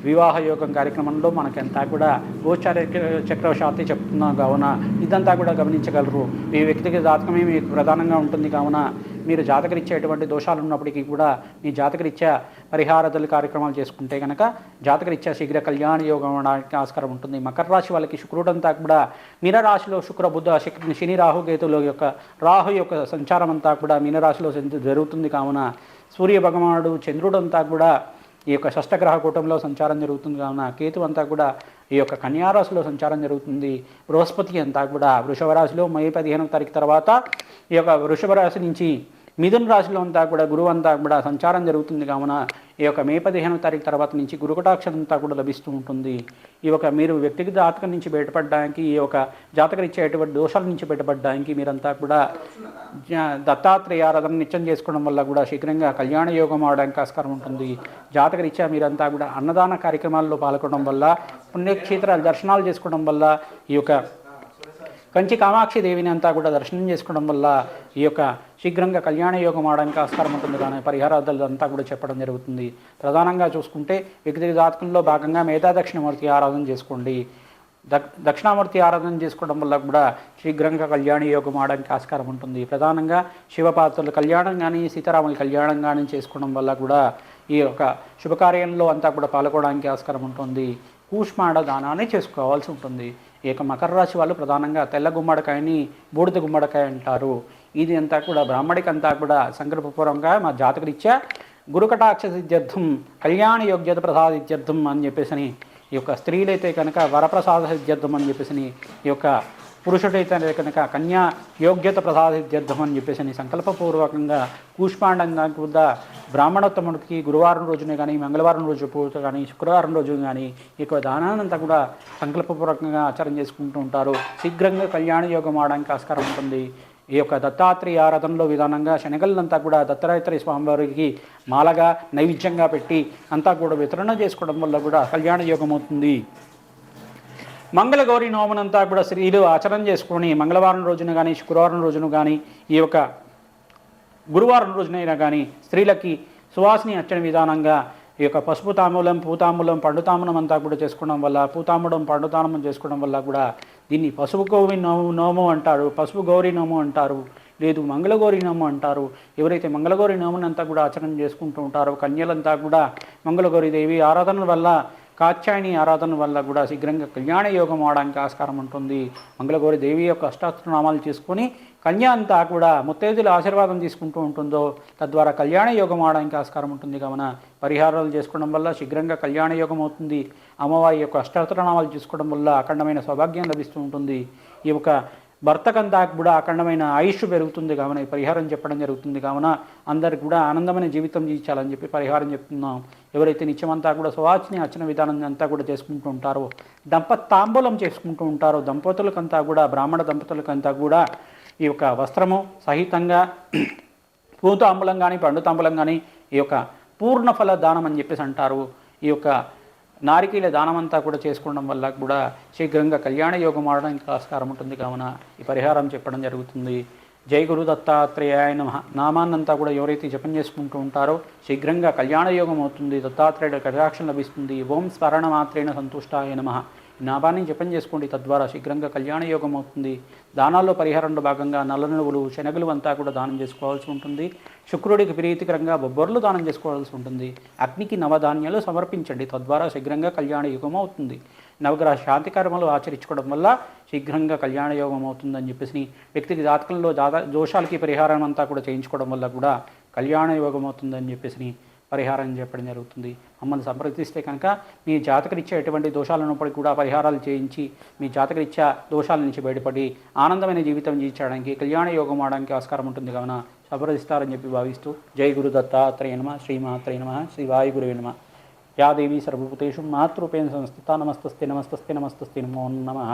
వివాహ యోగం కార్యక్రమంలో మనకంతా కూడా గోచార చక్రవశాత్తు చెప్తున్నాం కావున ఇదంతా కూడా గమనించగలరు. మీ వ్యక్తిగత జాతకమే మీకు ప్రధానంగా ఉంటుంది కావున మీరు జాతకరీత్యా ఎటువంటి దోషాలు ఉన్నప్పటికీ కూడా మీ జాతకరీత్యా పరిహారాదులు కార్యక్రమాలు చేసుకుంటే కనుక జాతకరీత్యా శీఘ్ర కళ్యాణ యోగం అవడానికి ఆస్కారం ఉంటుంది. మకర రాశి వాళ్ళకి శుక్రుడంతా కూడా మీనరాశిలో శుక్ర బుధ శని రాహు కేతుల యొక్క రాహు యొక్క సంచారం అంతా కూడా మీనరాశిలో జరుగుతుంది కావున సూర్య భగవానుడు చంద్రుడంతా కూడా ఈ యొక్క షష్టగ్రహ కూటంలో సంచారం జరుగుతుంది కావున కేతు అంతా కూడా ఈ యొక్క కన్యారాశిలో సంచారం జరుగుతుంది. బృహస్పతి అంతా కూడా వృషభ రాశిలో మే 15వ తారీఖు తర్వాత ఈ యొక్క వృషభ రాశి నుంచి మిథున రాశిలో అంతా కూడా గురువు అంతా కూడా సంచారం జరుగుతుంది కావున ఈ యొక్క మే 15వ తారీఖు తర్వాత నుంచి గురుకటాక్షం అంతా కూడా లభిస్తూ ఉంటుంది. ఈ యొక్క మీరు వ్యక్తిగత జాతకం నుంచి బయటపడడానికి ఈ యొక్క జాతకరీత్యా ఎటువంటి దోషాల నుంచి బయటపడడానికి మీరంతా కూడా దత్తాత్రేయ ఆరాధన నిత్యం చేసుకోవడం వల్ల కూడా శీఘ్రంగా కళ్యాణ యోగం అవడానికి ఆస్కారం ఉంటుంది. జాతకరీత్యా మీరంతా కూడా అన్నదాన కార్యక్రమాల్లో పాల్గొనడం వల్ల పుణ్యక్షేత్రాలు దర్శనాలు చేసుకోవడం వల్ల ఈ యొక్క కంచి కామాక్షి దేవిని అంతా కూడా దర్శనం చేసుకోవడం వల్ల ఈ యొక్క శీఘ్రంగా కళ్యాణ యోగం అవడానికి ఆస్కారం ఉంటుంది. కానీ పరిహారాదులు అంతా కూడా చెప్పడం జరుగుతుంది. ప్రధానంగా చూసుకుంటే వ్యక్తిగత జాతకంలో భాగంగా మేధా దక్షిణమూర్తి ఆరాధన చేసుకోండి. దక్షిణామూర్తి ఆరాధన చేసుకోవడం వల్ల కూడా శీఘ్రంగా కళ్యాణ యోగం అవడానికి ఆస్కారం ఉంటుంది. ప్రధానంగా శివపాత్రుల కళ్యాణం కానీ సీతారాముల కళ్యాణం కానీ చేసుకోవడం వల్ల కూడా ఈ యొక్క శుభకార్యంలో అంతా కూడా పాల్గొనడానికి ఆస్కారం ఉంటుంది. కూష్మాండ దానాన్ని చేసుకోవాల్సి ఉంటుంది. ఈ యొక్క మకర రాశి వాళ్ళు ప్రధానంగా తెల్ల గుమ్మడికాయని బూడిద గుమ్మడికాయ అంటారు. ఇది అంతా కూడా బ్రాహ్మడికి అంతా కూడా సంకల్పపూర్వకంగా మా జాతకరీత్యా గురుకటాక్ష సిద్ధ్యర్థం కళ్యాణ యోగ్యత ప్రసాద సిద్ధ్యర్థం అని చెప్పేసి ఈ యొక్క స్త్రీలైతే కనుక వరప్రసాద సిద్ధ్యర్థం అని చెప్పేసి ఈ యొక్క పురుషుడైతే కనుక కన్యా యోగ్యత ప్రసాద సిద్ధ్యర్థం అని చెప్పేసి సంకల్పపూర్వకంగా కూష్మాండంగా కూడా బ్రాహ్మణోత్తముడికి గురువారం రోజునే కానీ మంగళవారం రోజు పూజ కానీ శుక్రవారం రోజు కానీ ఈ యొక్క దానానంతా కూడా సంకల్పపూర్వకంగా ఆచరణ చేసుకుంటూ ఉంటారు. శీఘ్రంగా కళ్యాణ యోగం అవడానికి ఆస్కారం ఉంటుంది. ఈ యొక్క దత్తాత్రేయ ఆరాధనలో విధానంగా శనగలంతా కూడా దత్తాత్రేయ స్వామివారికి మాలగా నైవేద్యంగా పెట్టి అంతా కూడా వితరణ చేసుకోవడం వల్ల కూడా కళ్యాణ యోగం అవుతుంది. మంగళగౌరి నోమనంతా కూడా స్త్రీలు ఆచరణ చేసుకొని మంగళవారం రోజున కానీ శుక్రవారం రోజున కానీ ఈ యొక్క గురువారం రోజునైనా కానీ స్త్రీలకి సువాసిని అర్చన విధానంగా ఈ యొక్క పసుపు తాంబూలం పూతాంబూలం పండు తాంబూలం అంతా కూడా చేసుకోవడం వల్ల పూతాంబూలం పండు తాంబూలం చేసుకోవడం వల్ల కూడా దీన్ని పసుపు గౌరి నోము అంటారు, పసుపు గౌరీ నోము అంటారు, లేదు మంగళగౌరి నోము అంటారు. ఎవరైతే మంగళగౌరి నోమునంతా కూడా ఆచరణ చేసుకుంటూ ఉంటారో కన్యలంతా కూడా మంగళగౌరి దేవి ఆరాధన వల్ల కాత్యాయని ఆరాధన వల్ల కూడా శీఘ్రంగా కళ్యాణ యోగం అవడానికి ఆస్కారం ఉంటుంది. మంగళగౌరి దేవి యొక్క అష్టాస్త్రనామాలు చేసుకొని కన్య అంతా కూడా ముత్తైదుల ఆశీర్వాదం తీసుకుంటూ ఉంటుందో తద్వారా కళ్యాణ యోగం అవడానికి ఆస్కారం ఉంటుంది. కావున పరిహారాలు చేసుకోవడం వల్ల శీఘ్రంగా కళ్యాణ యోగం అవుతుంది. అమ్మవారి యొక్క అష్టాస్త్రనామాలు చేసుకోవడం వల్ల అఖండమైన సౌభాగ్యం లభిస్తూ ఉంటుంది. ఈ యొక్క భర్తకంతా కూడా అఖండమైన ఆయుష్ పెరుగుతుంది. కావున ఈ పరిహారం చెప్పడం జరుగుతుంది. కావున అందరికి కూడా ఆనందమైన జీవితం జీవించాలని చెప్పి పరిహారం చెప్తున్నాం. ఎవరైతే నిత్యమంతా కూడా సువాసిని అర్చన విధానం అంతా కూడా చేసుకుంటూ ఉంటారో తాంబూలం చేసుకుంటూ ఉంటారో దంపతులకంతా కూడా బ్రాహ్మణ దంపతులకంతా కూడా ఈ యొక్క వస్త్రము సహితంగా పూతాంబూలం కానీ పండు తాంబూలం కానీ ఈ యొక్క పూర్ణఫల దానం అని చెప్పేసి అంటారు. ఈ యొక్క నారికీల దానం అంతా కూడా చేసుకోవడం వల్ల కూడా శీఘ్రంగా కళ్యాణ యోగం ఆడడానికి ఆస్కారం ఉంటుంది. కావున ఈ పరిహారం చెప్పడం జరుగుతుంది. జై గురు దత్తాత్రేయాయ నమః నామాన్నంతా కూడా ఎవరైతే జపం చేసుకుంటూ ఉంటారో శీఘ్రంగా కళ్యాణ యోగం అవుతుంది. దత్తాత్రేయుడు కటాక్షం లభిస్తుంది. ఓం స్మరణ మాత్రేణ సంతుష్టాయ నమః నామాన్ని జపం చేసుకోండి. తద్వారా శీఘ్రంగా కళ్యాణ యోగం అవుతుంది. దానాల్లో పరిహారంలో భాగంగా నల్ల నువ్వులు శనగలు అంతా కూడా దానం చేసుకోవాల్సి ఉంటుంది. శుక్రుడికి ప్రీతికరంగా బొబ్బర్లు దానం చేసుకోవాల్సి ఉంటుంది. అగ్నికి నవధాన్యాలు సమర్పించండి. తద్వారా శీఘ్రంగా కళ్యాణ యోగం అవుతుంది. నవగ్రహ శాంతి కర్మలు ఆచరించుకోవడం వల్ల శీఘ్రంగా కళ్యాణ యోగం అవుతుందని చెప్పేసి వ్యక్తికి జాతకంలో దోషాలకి పరిహారం అంతా కూడా చేయించుకోవడం వల్ల కూడా కళ్యాణ యోగం అవుతుందని చెప్పేసి పరిహారం చెప్పడం జరుగుతుంది. మమ్మల్ని సంప్రదిస్తే కనుక మీ జాతకరీత్యా ఎటువంటి దోషాలు ఉన్నప్పటికీ కూడా పరిహారాలు చేయించి మీ జాతకరీత్యా దోషాల నుంచి బయటపడి ఆనందమైన జీవితం జీవించడానికి కళ్యాణ యోగం ఆడడానికి ఆస్కారం ఉంటుంది. కావున సంప్రదిస్తారని చెప్పి భావిస్తూ జై గురు దత్తాత్రేయ నమః శ్రీమాత్రేయ నమః శ్రీ వాయుగురువే నమః. యా దేవీ సర్వభూతేషు మాతృరూపేణ సంస్థితా నమస్తస్తే నమస్తస్తే నమస్తస్తే నమో నమః.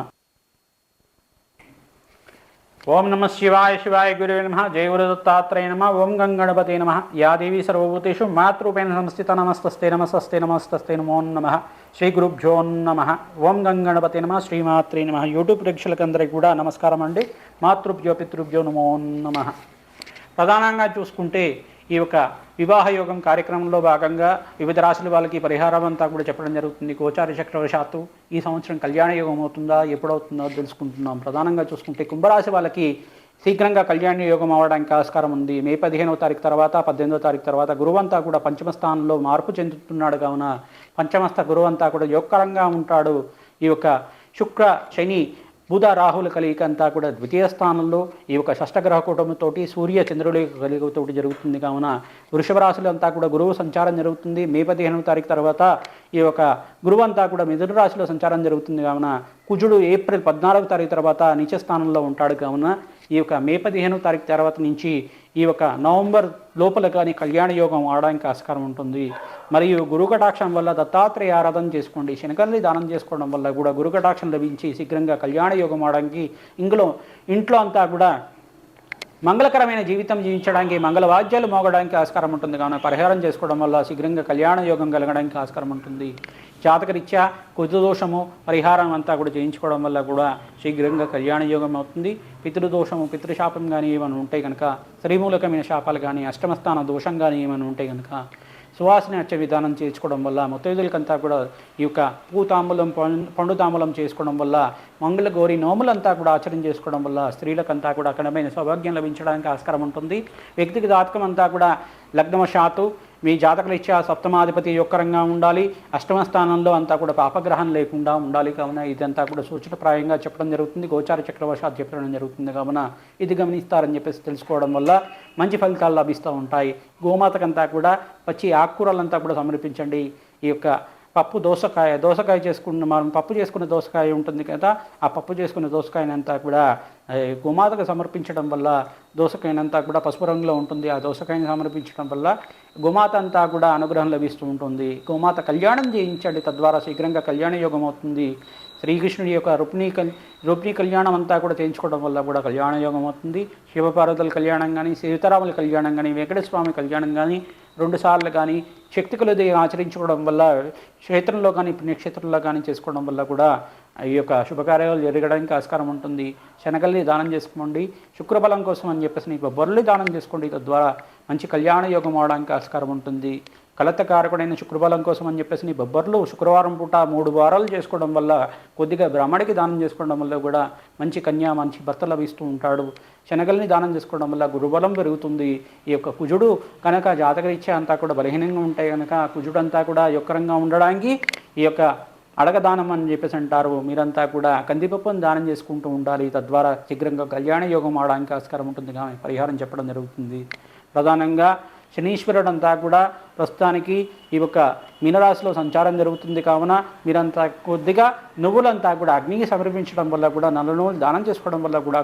ఓం నమ శివాయ శివాయ గురువే నమః. జయ గురు దత్తాత్రేయ నమః. ఓం గంగణపతే నమః. యా దేవీ సర్వభూతేషు మాతృరూపేణ సంస్థిత నమస్తస్తే నమస్తస్తే నమస్తస్తే నమో నమః. శ్రీ గురుభ్యో నమః. ఓం గంగణపతే నమః. శ్రీమాత్రే నమః. యూట్యూబ్ ప్రేక్షకులందరికీ కూడా నమస్కారం అండి. మాతృభ్యో పితృభ్యో నమో నమః. ప్రధానంగా చూసుకుంటే ఈ యొక్క వివాహ యోగం కార్యక్రమంలో భాగంగా వివిధ రాశుల వాళ్ళకి పరిహారం అంతా కూడా చెప్పడం జరుగుతుంది. గోచార చక్రవశాత్తు ఈ సంవత్సరం కళ్యాణ యోగం అవుతుందా, ఎప్పుడవుతుందో తెలుసుకుంటున్నాం. ప్రధానంగా చూసుకుంటే కుంభరాశి వాళ్ళకి శీఘ్రంగా కళ్యాణ యోగం అవడానికి ఆస్కారం ఉంది. మే 15వ తారీఖు తర్వాత 18వ తారీఖు తర్వాత గురువంతా కూడా పంచమ స్థానంలో మార్పు చెందుతున్నాడు కావున పంచమస్థ గురువంతా కూడా యోగకరంగా ఉంటాడు. ఈ యొక్క శుక్ర శని బుధ రాహుల కలయిక అంతా కూడా ద్వితీయ స్థానంలో ఈ యొక్క షష్టగ్రహ కూటమితోటి సూర్య చంద్రుల కలయికతోటి జరుగుతుంది కావున వృషభ రాశులు అంతా కూడా గురువు సంచారం జరుగుతుంది. మే 15వ తారీఖు తర్వాత ఈ యొక్క గురువు అంతా కూడా మిథున రాశిలో సంచారం జరుగుతుంది కావున కుజుడు ఏప్రిల్ 14వ తారీఖు తర్వాత నీచ స్థానంలో ఉంటాడు కావున ఈ యొక్క మే 15వ తారీఖు తర్వాత నుంచి ఈ యొక్క నవంబర్ లోపల కానీ కళ్యాణ యోగం ఆడడానికి ఆస్కారం ఉంటుంది. మరియు గురు కటాక్షం వల్ల దత్తాత్రేయ ఆరాధన చేసుకోండి, శనకల్ని దానం చేసుకోవడం వల్ల కూడా గురు కటాక్షం లభించి శీఘ్రంగా కళ్యాణ యోగం ఆడడానికి ఇంట్లో అంతా కూడా మంగళకరమైన జీవితం జీవించడానికి మంగళవాద్యాలు మోగడానికి ఆస్కారం ఉంటుంది. కావున పరిహారం చేసుకోవడం వల్ల శీఘ్రంగా కళ్యాణ యోగం కలగడానికి ఆస్కారం ఉంటుంది. జాతకరీత్యా కుజదోషము పరిహారం అంతా కూడా చేయించుకోవడం వల్ల కూడా శీఘ్రంగా కళ్యాణ యోగం అవుతుంది. పితృదోషము పితృశాపం కానీ ఏమైనా ఉంటే కనుక, శ్రీమూలకమైన శాపాలు కానీ, అష్టమస్థాన దోషం కానీ ఏమైనా ఉంటే కనుక సువాసన వచ్చే విధానం చేసుకోవడం వల్ల ముత్తైదులకంతా కూడా ఈ యొక్క పూతాంబూలం పండు తాంబూలం చేసుకోవడం వల్ల మంగళ గౌరి నోములంతా కూడా ఆచరణ చేసుకోవడం వల్ల స్త్రీలకంతా కూడా అఖండమైన సౌభాగ్యం లభించడానికి ఆస్కారం ఉంటుంది. వ్యక్తికి జాతకం అంతా కూడా లగ్నవశాత్తు మీ జాతకరీత్యా సప్తమాధిపతి యొక్కరంగా ఉండాలి, అష్టమ స్థానంలో అంతా కూడా పాపగ్రహం లేకుండా ఉండాలి. కావున ఇదంతా కూడా సూచనప్రాయంగా చెప్పడం జరుగుతుంది. గోచార చక్రవశాత్తు చెప్పడం జరుగుతుంది కావున ఇది గమనిస్తారని చెప్పేసి తెలుసుకోవడం వల్ల మంచి ఫలితాలు లభిస్తూ ఉంటాయి. గోమాతకంతా కూడా పచ్చి ఆకుకూరలంతా కూడా సమర్పించండి. ఈ యొక్క పప్పు దోసకాయ చేసుకున్న మనం పప్పు చేసుకున్న దోసకాయ ఉంటుంది కదా, ఆ పప్పు చేసుకున్న దోసకాయనంతా కూడా గోమాతకు సమర్పించడం వల్ల దోసకాయనంతా కూడా పసుపు రంగులో ఉంటుంది. ఆ దోసకాయని సమర్పించడం వల్ల గోమాత అంతా కూడా అనుగ్రహం లభిస్తూ ఉంటుంది. గోమాత కళ్యాణం చేయించండి, తద్వారా శీఘ్రంగా కళ్యాణ యోగం అవుతుంది. శ్రీకృష్ణుడి యొక్క రుక్మిణి కళ్యాణం అంతా కూడా చేయించుకోవడం వల్ల కూడా కళ్యాణ యోగం అవుతుంది. శివపార్వతుల కళ్యాణం కానీ, సీతారాముల కళ్యాణం కానీ, వెంకటస్వామి కళ్యాణం కానీ 2 సార్లు కానీ శక్తి కొలది ఆచరించుకోవడం వల్ల క్షేత్రంలో కానీ పుణ్యక్షేత్రంలో కానీ చేసుకోవడం వల్ల కూడా ఈ యొక్క శుభకార్యాలు జరగడానికి ఆస్కారం ఉంటుంది. శనగల్ని దానం చేసుకోండి. శుక్రబలం కోసం అని చెప్పేసి బొర్రలు దానం చేసుకోండి, తద్వారా మంచి కళ్యాణ యోగం అవడానికి ఆస్కారం ఉంటుంది. కలతకారకుడైన శుక్రబలం కోసం అని చెప్పేసి బొబ్బర్లు శుక్రవారం పూట 3 వారాలు చేసుకోవడం వల్ల కొద్దిగా బ్రాహ్మడికి దానం చేసుకోవడం వల్ల కూడా మంచి కన్య మంచి భర్త లభిస్తూ ఉంటాడు. శనగల్ని దానం చేసుకోవడం వల్ల గురుబలం పెరుగుతుంది. ఈ యొక్క కుజుడు కనుక జాతకరీత్యా అంతా కూడా బలహీనంగా ఉంటాయి కనుక కుజుడు అంతా కూడా యొక్కరంగా ఉండడానికి ఈ యొక్క అడగదానం అని చెప్పేసి అంటారు. మీరంతా కూడా కందిపప్పును దానం చేసుకుంటూ ఉండాలి, తద్వారా శీఘ్రంగా కళ్యాణ యోగం అవడానికి ఆస్కారం ఉంటుంది. పరిహారం చెప్పడం జరుగుతుంది. ప్రధానంగా శనీశ్వరుడు అంతా కూడా ప్రస్తుతానికి ఈ యొక్క మీనరాశిలో సంచారం జరుగుతుంది కావున మీరంతా కొద్దిగా నువ్వులంతా కూడా అగ్నికి సమర్పించడం వల్ల కూడా నల్ల నువ్వులు దానం చేసుకోవడం వల్ల కూడా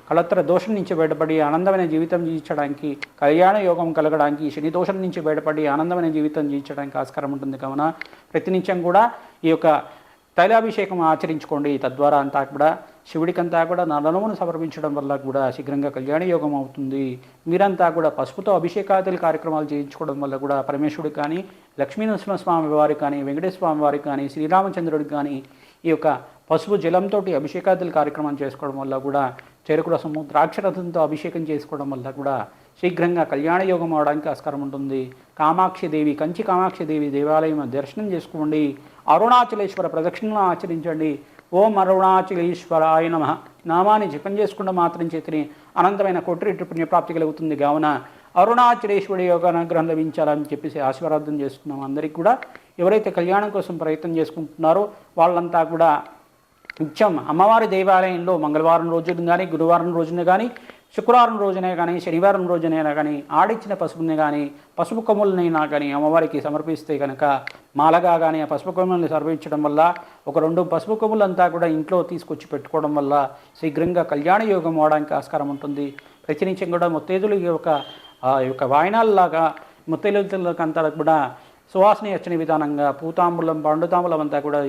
కళత్ర దోషం నుంచి బయటపడి ఆనందమైన జీవితం జీవించడానికి, కళ్యాణ యోగం కలగడానికి, శని దోషం నుంచి బయటపడి ఆనందమైన జీవితం జీవించడానికి ఆస్కారం ఉంటుంది కావున ప్రతినిత్యం కూడా ఈ యొక్క తైలాభిషేకం ఆచరించుకోండి. తద్వారా అంతా కూడా శివుడికంతా కూడా నల్లనమును సమర్పించడం వల్ల కూడా శీఘ్రంగా కళ్యాణ యోగం అవుతుంది. మీరంతా కూడా పసుపుతో అభిషేకాదుల కార్యక్రమాలు చేయించుకోవడం వల్ల కూడా పరమేశ్వరుడికి కానీ, లక్ష్మీనరసింహస్వామి వారికి కానీ, వెంకటేశ్వర స్వామి వారికి కానీ, శ్రీరామచంద్రుడికి కానీ ఈ యొక్క పసుపు జలంతో అభిషేకాదుల కార్యక్రమం చేసుకోవడం వల్ల కూడా చెరుకు రసము ద్రాక్షరసంతో అభిషేకం చేసుకోవడం వల్ల కూడా శీఘ్రంగా కళ్యాణ యోగం అవడానికి ఆస్కారం ఉంటుంది. కామాక్షిదేవి కంచి కామాక్షిదేవి దేవాలయం దర్శనం చేసుకోండి. అరుణాచలేశ్వర ప్రదక్షిణను ఆచరించండి. ఓం అరుణాచలేశ్వరాయ నమః నామాన్ని జపం చేసుకుంటూ మాత్రం చేతిని అనంతమైన కోటి రెట్లు పుణ్యప్రాప్తి కలుగుతుంది. కావున అరుణాచలేశ్వరుడి యోగ అనుగ్రహం లభించాలని చెప్పేసి ఆశీర్వాదం చేస్తున్నాం. అందరికీ కూడా ఎవరైతే కళ్యాణం కోసం ప్రయత్నం చేసుకుంటున్నారో వాళ్ళంతా కూడా నిత్యం అమ్మవారి దేవాలయంలో మంగళవారం రోజున కానీ, గురువారం రోజున కానీ, శుక్రవారం రోజునే కానీ, శనివారం రోజునైనా కానీ ఆడిచ్చిన పసుపుని కానీ, పసుపు కొమ్ములనైనా కానీ అమ్మవారికి సమర్పిస్తే కనుక మాలగా కానీ ఆ పసుపు కొమ్ములని సమర్పించడం వల్ల ఒక 2 పసుపు కొమ్ములంతా కూడా ఇంట్లో తీసుకొచ్చి పెట్టుకోవడం వల్ల శీఘ్రంగా కళ్యాణ యోగం అవడానికి ఆస్కారం ఉంటుంది. ప్రతినిత్యం కూడా ముత్తైదులు యొక్క వాయనాల్లాగా ముత్తైదులకంతా కూడా సువాసన వచ్చిన విధానంగా పూతాంబులం పండు తాంబూలం అంతా కూడా